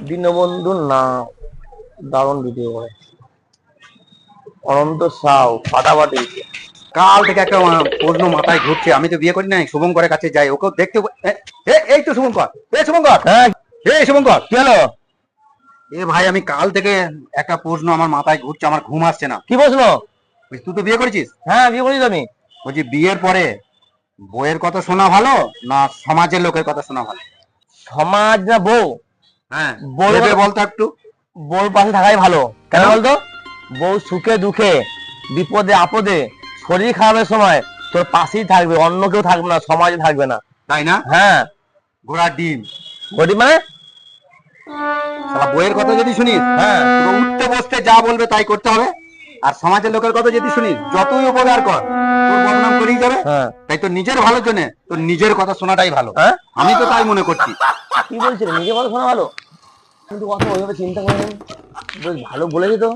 দীনবন্ধু না, দারুণ ভিডিও করে অনন্ত সাউ ফাটাফাটি। কাল থেকে একটা প্রশ্ন মাথায় ঘুরছে, আমি তো বিয়ে করি নাই, শুভঙ্করের কাছে যাই, ওকেও দেখতে এই তো শুভঙ্কর, শুভঙ্কর, হ্যাঁ শুভঙ্কর, কি হলো? ভাই আমি কাল থেকে একটা প্রশ্ন আমার মাথায় ঘুরছে, আমার ঘুম আসছে না। কি প্রশ্ন? তুই তো বিয়ে করেছিস। হ্যাঁ বিয়ে করেছি আমি। বলছি বিয়ের পরে বউয়ের কথা শোনা ভালো না সমাজের লোকের কথা শোনা ভালো? সমাজ না বউ? হ্যাঁ বউ বলতো একটু। বউর পাশে থাকাই ভালো। কেন কেন? বলতো? বউ সুখে দুঃখে বিপদে আপদে শরীর খারাপের সময় তোর পাশেই থাকবে, অন্য কেউ থাকবে না, সমাজে থাকবে না, তাই না? হ্যাঁ। ঘোড়ার ডিম। গরিব মানে শালা বউয়ের কথা যদি শুনিস, হ্যাঁ তোকে উঠতে বসতে যা বলবে তাই করতে হবে। আর সমাজের লোকের কথা যদি শুনিস, যতই উপকার কর, তোর বদনাম করেই যাবে। হ্যাঁ। তাই তোর নিজের ভালোর জন্য তোর নিজের কথা শোনাটাই ভালো। হ্যাঁ আমি তো তাই মনে করছি। কি বলছিলে? নিজে কথা শোনা ভালো, কিন্তু কথা ওইভাবে চিন্তা করে বেশ ভালো বলেছি তো।